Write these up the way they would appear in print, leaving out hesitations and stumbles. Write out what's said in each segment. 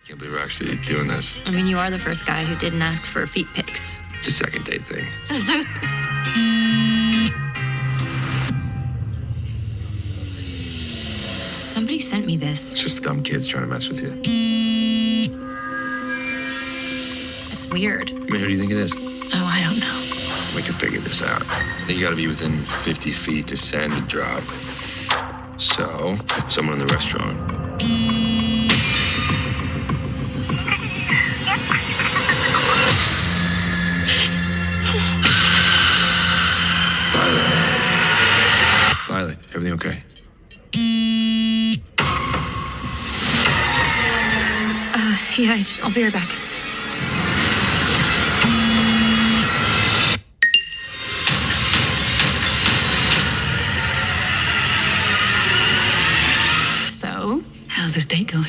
Can't believe we're actually doing this. I mean, you are the first guy who didn't ask for feet pics. It's a second date thing. Somebody sent me this. It's just dumb kids trying to mess with you. It's weird. I mean, who do you think it is? Oh, I don't know. We can figure this out. I think you gotta be within 50 feet to send and drop. So, it's someone in the restaurant. Violet, everything okay? Yeah, I'll be right back. So, how's this date going?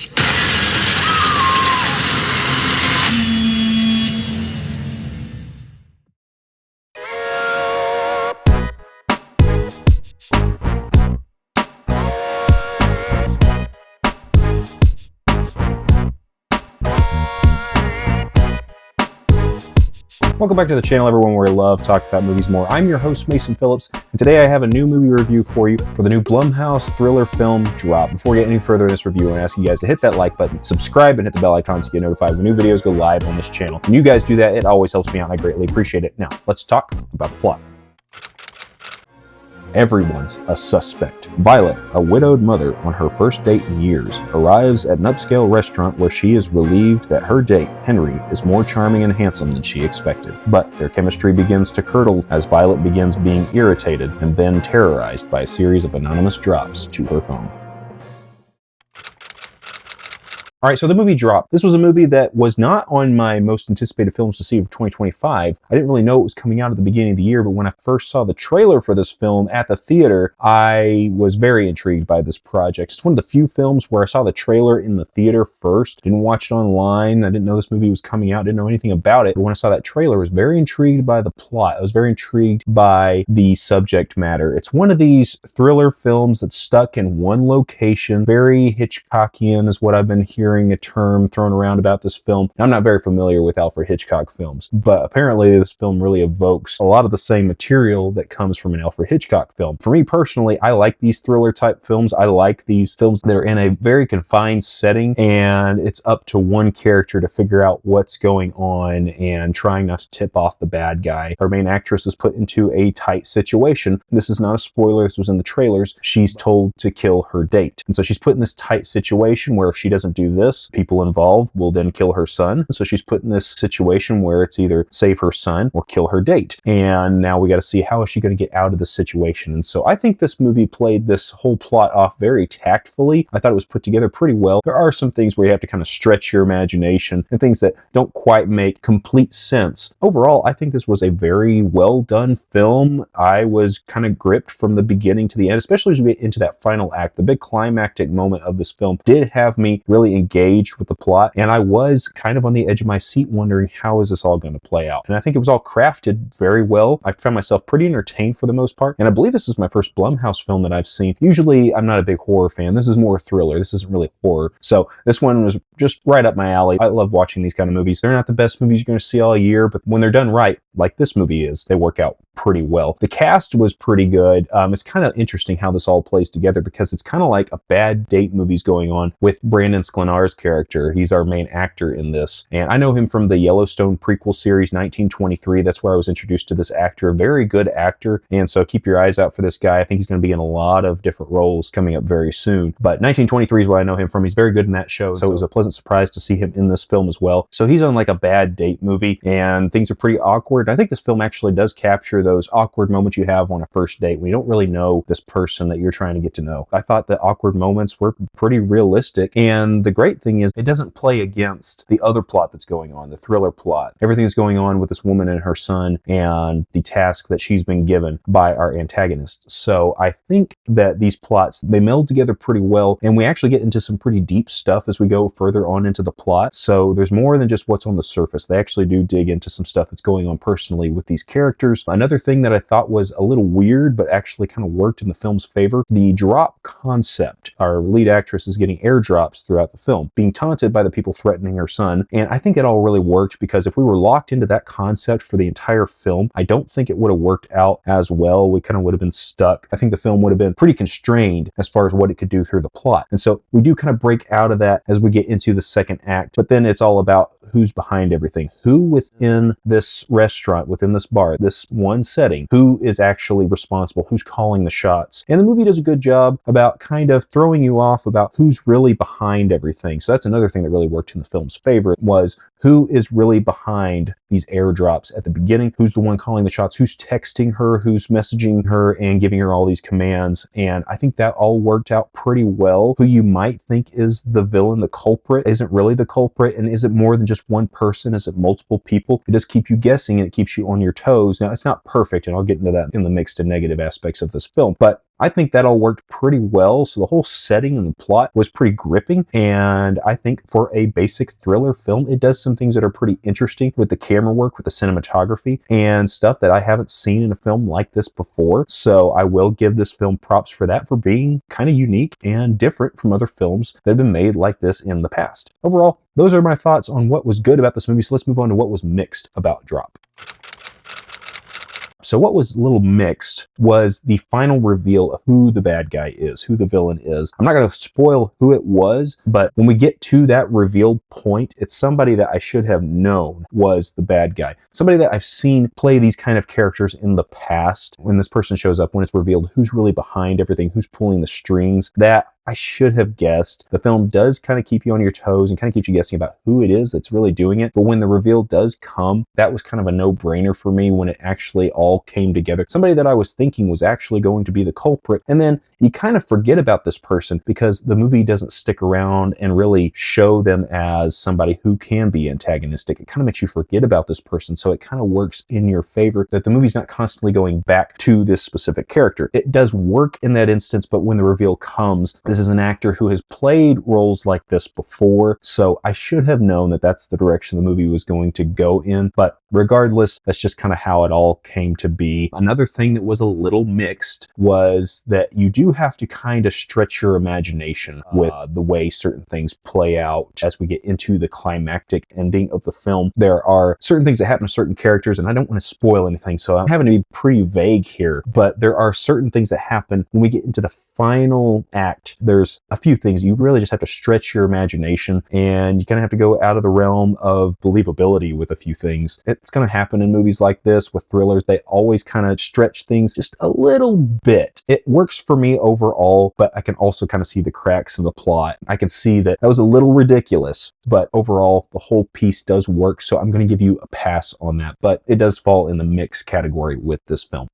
Welcome back to the channel, everyone, where we love talking about movies more. I'm your host, Mason Phillips, and today I have a new movie review for you for the new Blumhouse thriller film, Drop. Before we get any further in this review, I want to ask you guys to hit that like button, subscribe, and hit the bell icon so you get notified when new videos go live on this channel. When you guys do that, it always helps me out, and I greatly appreciate it. Now, let's talk about the plot. Everyone's a suspect. Violet, a widowed mother on her first date in years, arrives at an upscale restaurant where she is relieved that her date, Henry, is more charming and handsome than she expected. But their chemistry begins to curdle as Violet begins being irritated and then terrorized by a series of anonymous drops to her phone. All right, so the movie Drop. This was a movie that was not on my most anticipated films to see of 2025. I didn't really know it was coming out at the beginning of the year, but when I first saw the trailer for this film at the theater, I was very intrigued by this project. It's one of the few films where I saw the trailer in the theater first, didn't watch it online. I didn't know this movie was coming out, didn't know anything about it. But when I saw that trailer, I was very intrigued by the plot. I was very intrigued by the subject matter. It's one of these thriller films that's stuck in one location, very Hitchcockian is what I've been hearing a term thrown around about this film. I'm not very familiar with Alfred Hitchcock films, but apparently this film really evokes a lot of the same material that comes from an Alfred Hitchcock film. For me personally, I like these thriller type films. I like these films that are in a very confined setting and it's up to one character to figure out what's going on and trying not to tip off the bad guy. Our main actress is put into a tight situation. This is not a spoiler. This was in the trailers. She's told to kill her date. And so she's put in this tight situation where if she doesn't do this, people involved will then kill her son. So she's put in this situation where it's either save her son or kill her date. And now we got to see how is she going to get out of this situation. And so I think this movie played this whole plot off very tactfully. I thought it was put together pretty well. There are some things where you have to kind of stretch your imagination and things that don't quite make complete sense. Overall, I think this was a very well done film. I was kind of gripped from the beginning to the end, especially as we get into that final act. The big climactic moment of this film did have me really engaged with the plot, and I was kind of on the edge of my seat wondering how is this all going to play out. And I think it was all crafted very well. I found myself pretty entertained for the most part, and I believe this is my first Blumhouse film that I've seen. Usually I'm not a big horror fan. This is more a thriller. This isn't really horror. So this one was just right up my alley. I love watching these kind of movies. They're not the best movies you're going to see all year, but when they're done right, like this movie is, they work out pretty well. The cast was pretty good. It's kind of interesting how this all plays together because it's kind of like a bad date movies going on with Brandon Sklenar's character. He's our main actor in this. And I know him from the Yellowstone prequel series 1923. That's where I was introduced to this actor. A very good actor. And so keep your eyes out for this guy. I think he's going to be in a lot of different roles coming up very soon. But 1923 is where I know him from. He's very good in that show. So it was a pleasant surprise to see him in this film as well. So he's on like a bad date movie and things are pretty awkward. I think this film actually does capture those awkward moments you have on a first date when you don't really know this person that you're trying to get to know. I thought the awkward moments were pretty realistic. And the great thing is it doesn't play against the other plot that's going on, the thriller plot. Everything that's going on with this woman and her son and the task that she's been given by our antagonist. So I think that these plots, they meld together pretty well, and we actually get into some pretty deep stuff as we go further further on into the plot. So there's more than just what's on the surface. They actually do dig into some stuff that's going on personally with these characters. Another thing that I thought was a little weird, but actually kind of worked in the film's favor, the drop concept. Our lead actress is getting airdrops throughout the film, being taunted by the people threatening her son. And I think it all really worked, because if we were locked into that concept for the entire film, I don't think it would have worked out as well. We kind of would have been stuck. I think the film would have been pretty constrained as far as what it could do through the plot. And so we do kind of break out of that as we get into the second act, but then it's all about who's behind everything. Who within this restaurant, within this bar, this one setting, who is actually responsible, who's calling the shots. And the movie does a good job about kind of throwing you off about who's really behind everything. So that's another thing that really worked in the film's favor, was who is really behind these airdrops at the beginning, who's the one calling the shots, who's texting her, who's messaging her and giving her all these commands. And I think that all worked out pretty well. Who you might think is the villain, the culprit, isn't really the culprit. And is it more than just one person? Is it multiple people? It does keep you guessing, and it keeps you on your toes. Now, it's not perfect, and I'll get into that in the mixed and negative aspects of this film, but I think that all worked pretty well. So the whole setting and the plot was pretty gripping. And I think for a basic thriller film, it does some things that are pretty interesting with the camera work, with the cinematography, and stuff that I haven't seen in a film like this before. So I will give this film props for that, for being kind of unique and different from other films that have been made like this in the past. Overall, those are my thoughts on what was good about this movie. So let's move on to what was mixed about Drop. So what was a little mixed was the final reveal of who the bad guy is, who the villain is. I'm not going to spoil who it was, but when we get to that revealed point, it's somebody that I should have known was the bad guy. Somebody that I've seen play these kind of characters in the past. When this person shows up, when it's revealed who's really behind everything, who's pulling the strings, that I should have guessed. The film does kind of keep you on your toes and kind of keeps you guessing about who it is that's really doing it. But when the reveal does come, that was kind of a no-brainer for me when it actually all came together. Somebody that I was thinking was actually going to be the culprit. And then you kind of forget about this person because the movie doesn't stick around and really show them as somebody who can be antagonistic. It kind of makes you forget about this person. So it kind of works in your favor that the movie's not constantly going back to this specific character. It does work in that instance, but when the reveal comes, this is an actor who has played roles like this before, so I should have known that that's the direction the movie was going to go in, but regardless, that's just kind of how it all came to be. Another thing that was a little mixed was that you do have to kind of stretch your imagination with the way certain things play out as we get into the climactic ending of the film. There are certain things that happen to certain characters, and I don't want to spoil anything, so I'm having to be pretty vague here, but there are certain things that happen when we get into the final act. There's a few things you really just have to stretch your imagination, and you kind of have to go out of the realm of believability with a few things. It's going to happen in movies like this with thrillers. They always kind of stretch things just a little bit. It works for me overall, but I can also kind of see the cracks in the plot. I can see that was a little ridiculous, but overall the whole piece does work, so I'm going to give you a pass on that, but it does fall in the mix category with this film.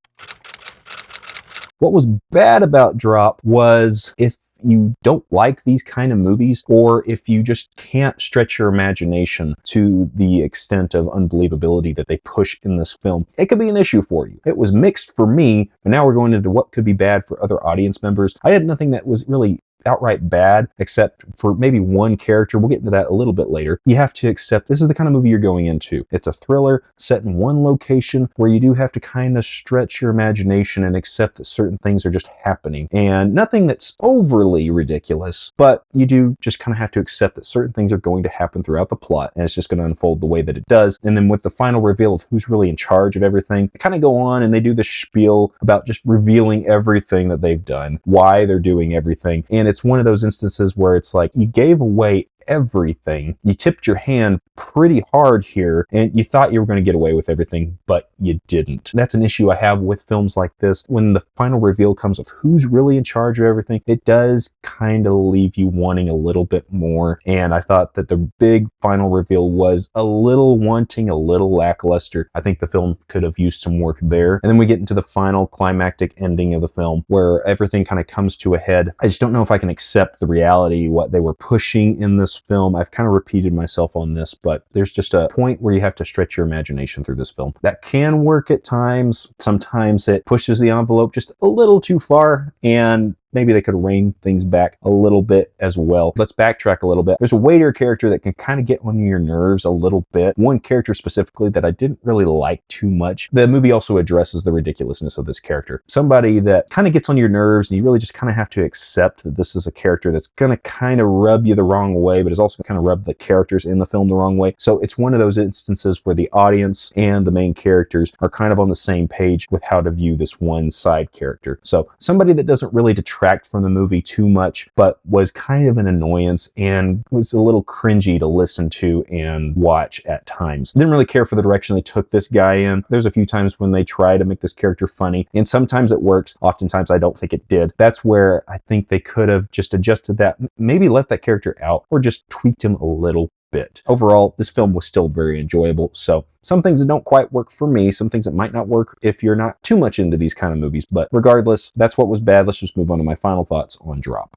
What was bad about Drop was if you don't like these kind of movies, or if you just can't stretch your imagination to the extent of unbelievability that they push in this film, it could be an issue for you. It was mixed for me, but now we're going into what could be bad for other audience members. I had nothing that was really outright bad, except for maybe one character. We'll get into that a little bit later. You have to accept this is the kind of movie you're going into. It's a thriller set in one location where you do have to kind of stretch your imagination and accept that certain things are just happening. And nothing that's overly ridiculous, but you do just kind of have to accept that certain things are going to happen throughout the plot, and it's just going to unfold the way that it does. And then with the final reveal of who's really in charge of everything, they kind of go on and they do the spiel about just revealing everything that they've done, why they're doing everything. And it's one of those instances where it's like you gave away everything. You tipped your hand pretty hard here, and you thought you were going to get away with everything, but you didn't. That's an issue I have with films like this. When the final reveal comes of who's really in charge of everything, it does kind of leave you wanting a little bit more. And I thought that the big final reveal was a little wanting, a little lackluster. I think the film could have used some work there. And then we get into the final climactic ending of the film where everything kind of comes to a head. I just don't know if I can accept the reality, what they were pushing in this film. I've kind of repeated myself on this, but there's just a point where you have to stretch your imagination through this film. That can work at times. Sometimes it pushes the envelope just a little too far, and maybe they could rein things back a little bit as well. Let's backtrack a little bit. There's a waiter character that can kind of get on your nerves a little bit. One character specifically that I didn't really like too much. The movie also addresses the ridiculousness of this character. Somebody that kind of gets on your nerves, and you really just kind of have to accept that this is a character that's going to kind of rub you the wrong way, but is also kind of rub the characters in the film the wrong way. So it's one of those instances where the audience and the main characters are kind of on the same page with how to view this one side character. So somebody that doesn't really detract from the movie too much, but was kind of an annoyance and was a little cringy to listen to and watch at times. Didn't really care for the direction they took this guy in. There's a few times when they try to make this character funny, and sometimes it works. Oftentimes I don't think it did. That's where I think they could have just adjusted that, maybe left that character out, or just tweaked him a little bit. Overall, this film was still very enjoyable. So some things that don't quite work for me, some things that might not work if you're not too much into these kind of movies. But regardless, that's what was bad. Let's just move on to my final thoughts on Drop.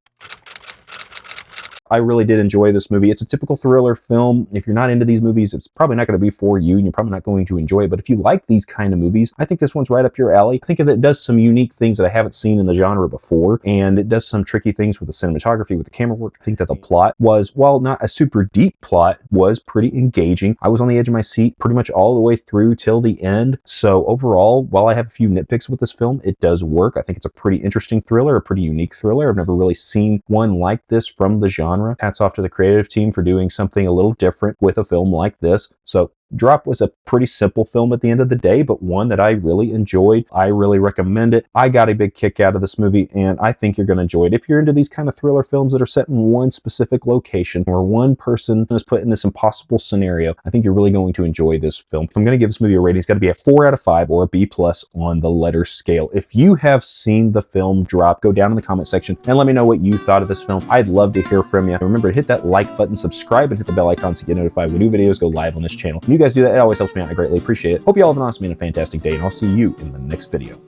I really did enjoy this movie. It's a typical thriller film. If you're not into these movies, it's probably not going to be for you, and you're probably not going to enjoy it. But if you like these kind of movies, I think this one's right up your alley. I think that it does some unique things that I haven't seen in the genre before, and it does some tricky things with the cinematography, with the camera work. I think that the plot was, while not a super deep plot, was pretty engaging. I was on the edge of my seat pretty much all the way through till the end. So overall, while I have a few nitpicks with this film, it does work. I think it's a pretty interesting thriller, a pretty unique thriller. I've never really seen one like this from the genre. Hats off to the creative team for doing something a little different with a film like this. So Drop was a pretty simple film at the end of the day, but one that I really enjoyed. I really recommend it. I got a big kick out of this movie, and I think you're going to enjoy it. If you're into these kind of thriller films that are set in one specific location, or one person is put in this impossible scenario, I think you're really going to enjoy this film. If I'm going to give this movie a rating, it's got to be a 4 out of 5 or a B+ on the letter scale. If you have seen the film Drop, go down in the comment section and let me know what you thought of this film. I'd love to hear from you. Remember to hit that like button, subscribe, and hit the bell icon so you get notified when new videos go live on this channel. When you guys do that, it always helps me out. I greatly appreciate it. Hope you all have an awesome and a fantastic day, and I'll see you in the next video.